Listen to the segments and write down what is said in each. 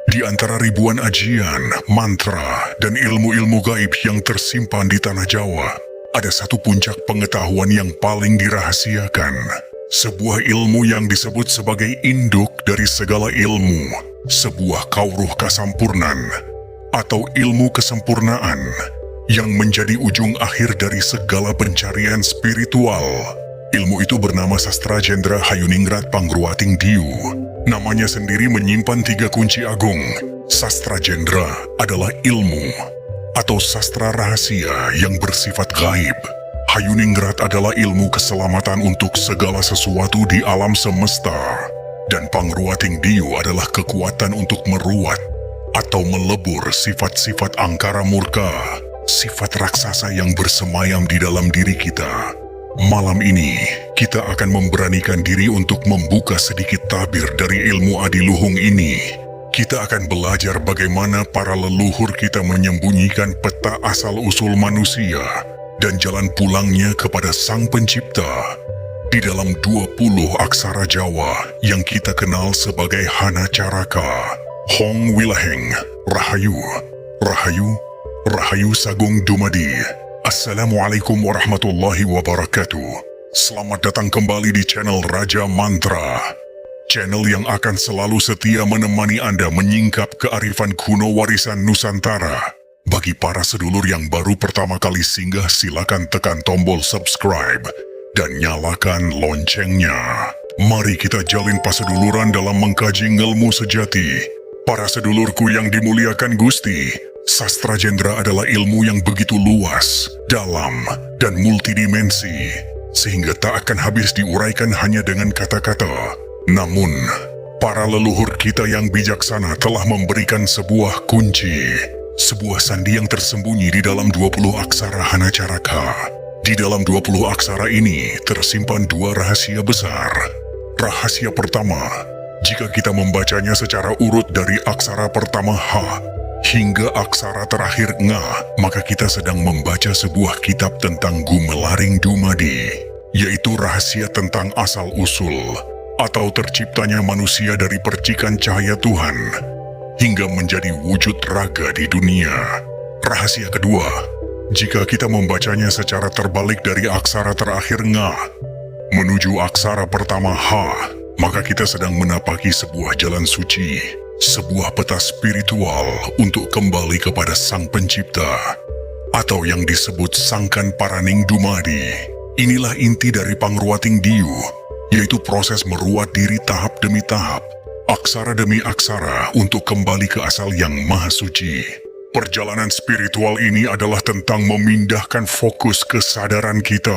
Di antara ribuan ajian, mantra, dan ilmu-ilmu gaib yang tersimpan di tanah Jawa, ada satu puncak pengetahuan yang paling dirahasiakan. Sebuah ilmu yang disebut sebagai induk dari segala ilmu, sebuah kauruh kasampurnan, atau ilmu kesempurnaan, yang menjadi ujung akhir dari segala pencarian spiritual. Ilmu itu bernama Sastra Jendra Hayuningrat Pangruating Diu. Namanya sendiri menyimpan 3 kunci agung. Sastra Jendra adalah ilmu atau sastra rahasia yang bersifat gaib. Hayuningrat adalah ilmu keselamatan untuk segala sesuatu di alam semesta. Dan Pangruating Diu adalah kekuatan untuk meruat atau melebur sifat-sifat angkara murka, sifat raksasa yang bersemayam di dalam diri kita. Malam ini, kita akan memberanikan diri untuk membuka sedikit tabir dari ilmu adiluhung ini. Kita akan belajar bagaimana para leluhur kita menyembunyikan peta asal-usul manusia dan jalan pulangnya kepada Sang Pencipta di dalam 20 aksara Jawa yang kita kenal sebagai Hana Caraka. Hong Wilaheng, Rahayu, Rahayu, Rahayu Sagung Dumadi. Assalamualaikum warahmatullahi wabarakatuh. Selamat datang kembali di channel Raja Mantra. Channel yang akan selalu setia menemani Anda menyingkap kearifan kuno warisan Nusantara. Bagi para sedulur yang baru pertama kali singgah, silakan tekan tombol subscribe dan nyalakan loncengnya. Mari kita jalin paseduluran dalam mengkaji ngelmu sejati. Para sedulurku yang dimuliakan Gusti, Sastra Jendra adalah ilmu yang begitu luas, dalam, dan multidimensi, sehingga tak akan habis diuraikan hanya dengan kata-kata. Namun, para leluhur kita yang bijaksana telah memberikan sebuah kunci, sebuah sandi yang tersembunyi di dalam 20 aksara Hana Caraka. Di dalam 20 aksara ini tersimpan 2 rahasia besar. Rahasia pertama, jika kita membacanya secara urut dari aksara pertama H hingga aksara terakhir Nga, maka kita sedang membaca sebuah kitab tentang Gumelaring Dumadi, yaitu rahasia tentang asal-usul atau terciptanya manusia dari percikan cahaya Tuhan hingga menjadi wujud raga di dunia. Rahasia kedua, jika kita membacanya secara terbalik dari aksara terakhir Nga menuju aksara pertama H, maka kita sedang menapaki sebuah jalan suci, sebuah peta spiritual untuk kembali kepada Sang Pencipta, atau yang disebut Sangkan Paraning Dumadi. Inilah inti dari Pangruating Diu, yaitu proses meruat diri tahap demi tahap, aksara demi aksara untuk kembali ke asal yang maha suci. Perjalanan spiritual ini adalah tentang memindahkan fokus kesadaran kita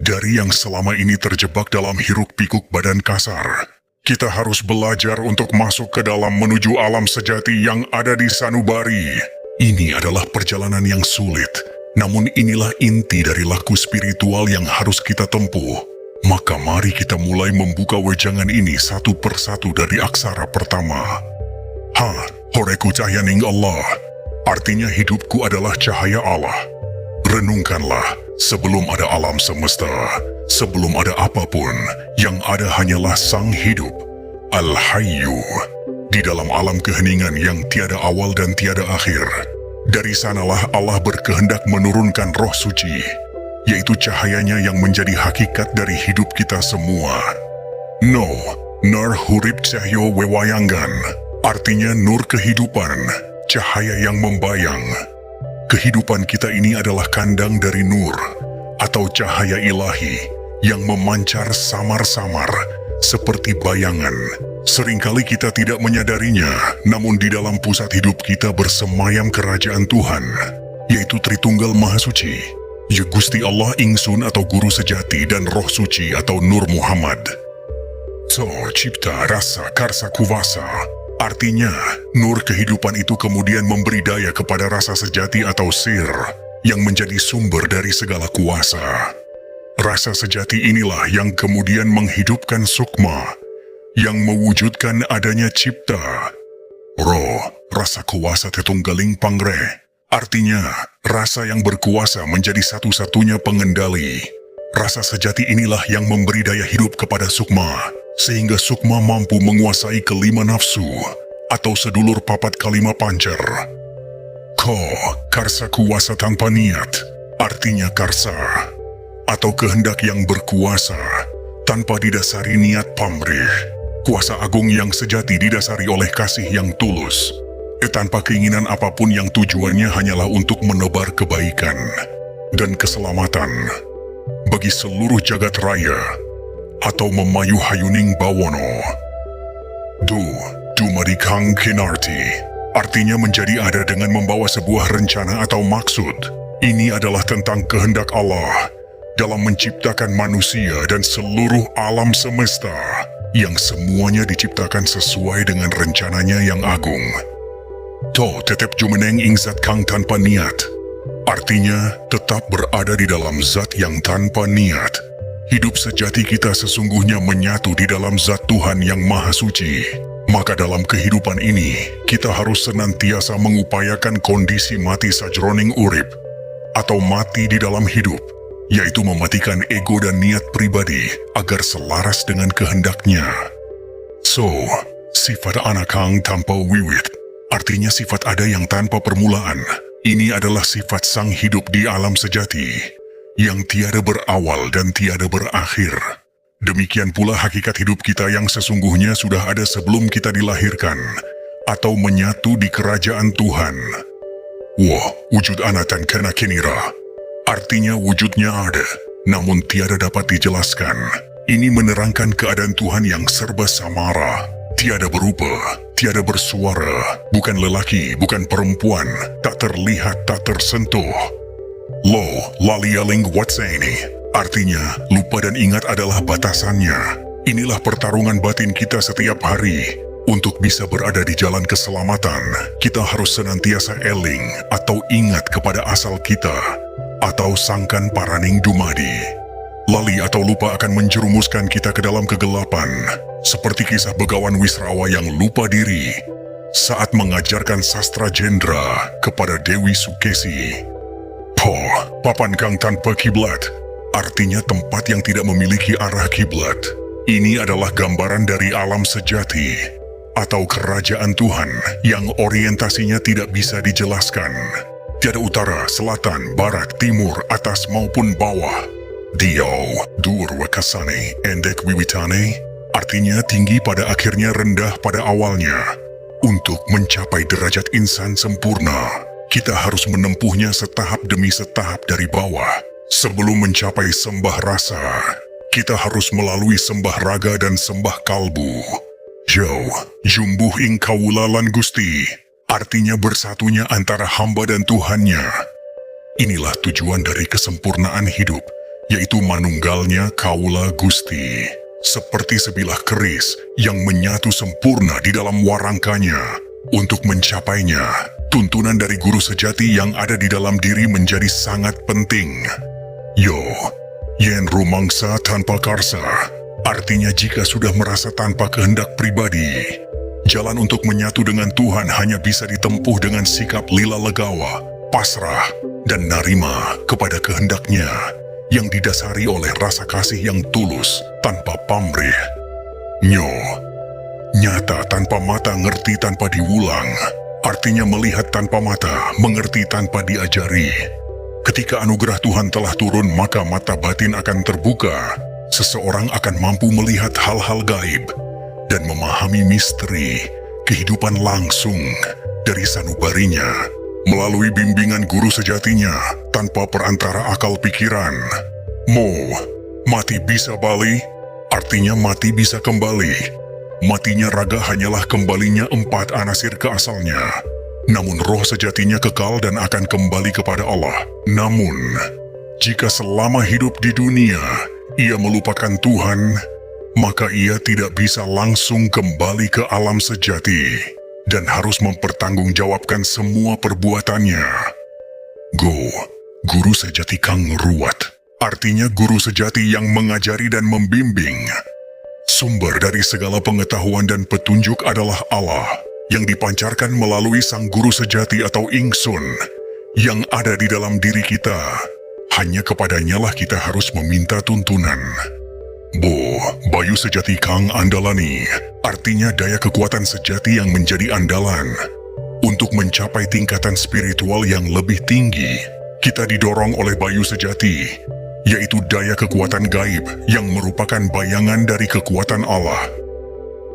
dari yang selama ini terjebak dalam hiruk-pikuk badan kasar. Kita harus belajar untuk masuk ke dalam menuju alam sejati yang ada di sanubari. Ini adalah perjalanan yang sulit, namun inilah inti dari laku spiritual yang harus kita tempuh. Maka mari kita mulai membuka wejangan ini satu persatu dari aksara pertama. Ha, horeku cahyaning Allah. Artinya hidupku adalah cahaya Allah. Renungkanlah, sebelum ada alam semesta, sebelum ada apapun, yang ada hanyalah Sang Hidup, Al-Hayyu, di dalam alam keheningan yang tiada awal dan tiada akhir. Dari sanalah Allah berkehendak menurunkan roh suci, yaitu cahayanya yang menjadi hakikat dari hidup kita semua. No, Nur Hurip Cahyo Wewayanggan, artinya nur kehidupan, cahaya yang membayang. Kehidupan kita ini adalah kandang dari nur, atau cahaya ilahi, yang memancar samar-samar, seperti bayangan. Seringkali kita tidak menyadarinya, namun di dalam pusat hidup kita bersemayam kerajaan Tuhan, yaitu Tritunggal Maha Suci, ya Gusti Allah Ingsun atau Guru Sejati dan Roh Suci atau Nur Muhammad. So, Cipta Rasa Karsa Kuwasa, artinya, nur kehidupan itu kemudian memberi daya kepada rasa sejati atau sir, yang menjadi sumber dari segala kuasa. Rasa sejati inilah yang kemudian menghidupkan sukma, yang mewujudkan adanya cipta. Roh, rasa kuasa Tetunggaling Pangre, artinya, rasa yang berkuasa menjadi satu-satunya pengendali. Rasa sejati inilah yang memberi daya hidup kepada sukma, sehingga sukma mampu menguasai kelima nafsu, atau sedulur papat kalima pancer. Ko, karsa kuasa tanpa niat, artinya karsa, atau kehendak yang berkuasa, tanpa didasari niat pamrih. Kuasa agung yang sejati didasari oleh kasih yang tulus, tanpa keinginan apapun yang tujuannya hanyalah untuk menebar kebaikan dan keselamatan bagi seluruh jagat raya, atau memayu hayuning bawono. Dumadikang kinarti, artinya menjadi ada dengan membawa sebuah rencana atau maksud. Ini adalah tentang kehendak Allah dalam menciptakan manusia dan seluruh alam semesta, yang semuanya diciptakan sesuai dengan rencananya yang agung. Tetep jumeneng ing zat kang tanpa niat, artinya tetap berada di dalam zat yang tanpa niat. Hidup sejati kita sesungguhnya menyatu di dalam zat Tuhan yang Maha Suci. Maka dalam kehidupan ini, kita harus senantiasa mengupayakan kondisi mati sajroning urip, atau mati di dalam hidup, yaitu mematikan ego dan niat pribadi agar selaras dengan kehendaknya. Sifat anakang tanpa wiwit, artinya sifat ada yang tanpa permulaan. Ini adalah sifat sang hidup di alam sejati, yang tiada berawal dan tiada berakhir. Demikian pula hakikat hidup kita yang sesungguhnya sudah ada sebelum kita dilahirkan, atau menyatu di kerajaan Tuhan. Wujud anatan kena kinira, artinya wujudnya ada, namun tiada dapat dijelaskan. Ini menerangkan keadaan Tuhan yang serba samara, tiada berupa, tiada bersuara, bukan lelaki, bukan perempuan, tak terlihat, tak tersentuh. Lalialing watseni, artinya lupa dan ingat adalah batasannya. Inilah pertarungan batin kita setiap hari. Untuk bisa berada di jalan keselamatan, kita harus senantiasa eling atau ingat kepada asal kita, atau sangkan paraning dumadi. Lali atau lupa akan menjerumuskan kita ke dalam kegelapan, seperti kisah Begawan Wisrawa yang lupa diri saat mengajarkan sastra jendra kepada Dewi Sukesi. Papan kang tanpa kiblat, artinya tempat yang tidak memiliki arah kiblat. Ini adalah gambaran dari alam sejati, atau kerajaan Tuhan yang orientasinya tidak bisa dijelaskan. Tiada utara, selatan, barat, timur, atas maupun bawah. Dur wakasane, endek wiwitane, artinya tinggi pada akhirnya, rendah pada awalnya. Untuk mencapai derajat insan sempurna, kita harus menempuhnya setahap demi setahap dari bawah. Sebelum mencapai sembah rasa, kita harus melalui sembah raga dan sembah kalbu. Jumbuh ing kawula lan Gusti, artinya bersatunya antara hamba dan Tuhannya. Inilah tujuan dari kesempurnaan hidup, yaitu manunggalnya kawula Gusti. Seperti sebilah keris yang menyatu sempurna di dalam warangkanya. Untuk mencapainya, tuntunan dari guru sejati yang ada di dalam diri menjadi sangat penting. Yen rumangsa tanpa karsa, artinya jika sudah merasa tanpa kehendak pribadi, jalan untuk menyatu dengan Tuhan hanya bisa ditempuh dengan sikap lila legawa, pasrah, dan narima kepada kehendaknya, yang didasari oleh rasa kasih yang tulus tanpa pamrih. Nyata tanpa mata, ngerti tanpa diulang, artinya melihat tanpa mata, mengerti tanpa diajari. Ketika anugerah Tuhan telah turun, maka mata batin akan terbuka. Seseorang akan mampu melihat hal-hal gaib dan memahami misteri kehidupan langsung dari sanubarinya, melalui bimbingan guru sejatinya tanpa perantara akal pikiran. Mati bisa bali, artinya mati bisa kembali. Matinya raga hanyalah kembalinya 4 anasir ke asalnya. Namun roh sejatinya kekal dan akan kembali kepada Allah. Namun, jika selama hidup di dunia, ia melupakan Tuhan, maka ia tidak bisa langsung kembali ke alam sejati dan harus mempertanggungjawabkan semua perbuatannya. Guru sejati kang ruwat, artinya guru sejati yang mengajari dan membimbing. Sumber dari segala pengetahuan dan petunjuk adalah Allah, yang dipancarkan melalui sang guru sejati atau ingsun, yang ada di dalam diri kita. Hanya kepadanya lah kita harus meminta tuntunan. Bo, Bayu Sejati Kang Andalani, artinya daya kekuatan sejati yang menjadi andalan. Untuk mencapai tingkatan spiritual yang lebih tinggi, kita didorong oleh Bayu Sejati, yaitu daya kekuatan gaib yang merupakan bayangan dari kekuatan Allah.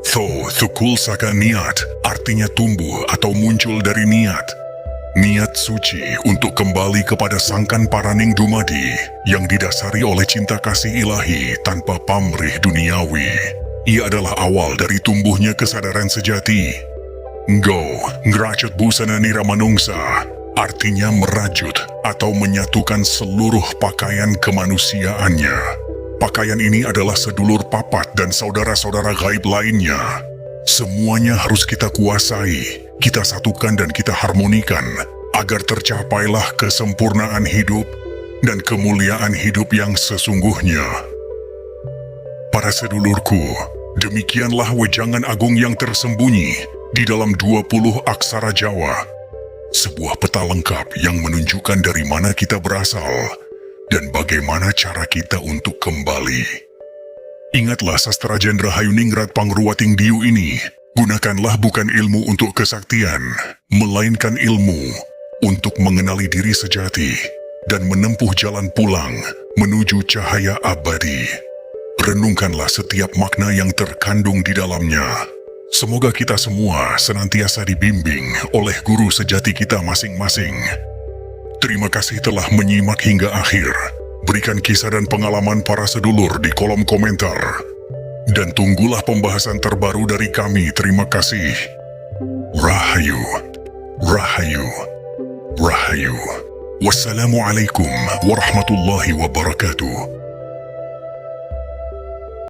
Tho, Thukul Saka Niat, artinya tumbuh atau muncul dari niat. Niat suci untuk kembali kepada Sangkan Paraning Dumadi yang didasari oleh cinta kasih ilahi tanpa pamrih duniawi. Ia adalah awal dari tumbuhnya kesadaran sejati. Go, ngerajut busana nira manungsa, artinya merajut atau menyatukan seluruh pakaian kemanusiaannya. Pakaian ini adalah sedulur papat dan saudara-saudara gaib lainnya. Semuanya harus kita kuasai, kita satukan dan kita harmonikan, agar tercapailah kesempurnaan hidup dan kemuliaan hidup yang sesungguhnya. Para sedulurku, demikianlah wejangan agung yang tersembunyi di dalam 20 aksara Jawa. Sebuah peta lengkap yang menunjukkan dari mana kita berasal dan bagaimana cara kita untuk kembali. Ingatlah sastra Jendra Hayuningrat Pangruwating Diu ini, gunakanlah bukan ilmu untuk kesaktian, melainkan ilmu untuk mengenali diri sejati dan menempuh jalan pulang menuju cahaya abadi. Renungkanlah setiap makna yang terkandung di dalamnya. Semoga kita semua senantiasa dibimbing oleh guru sejati kita masing-masing. Terima kasih telah menyimak hingga akhir. Berikan kisah dan pengalaman para sedulur di kolom komentar. Dan tunggulah pembahasan terbaru dari kami. Terima kasih. Rahayu, Rahayu, Rahayu. Wassalamualaikum warahmatullahi wabarakatuh.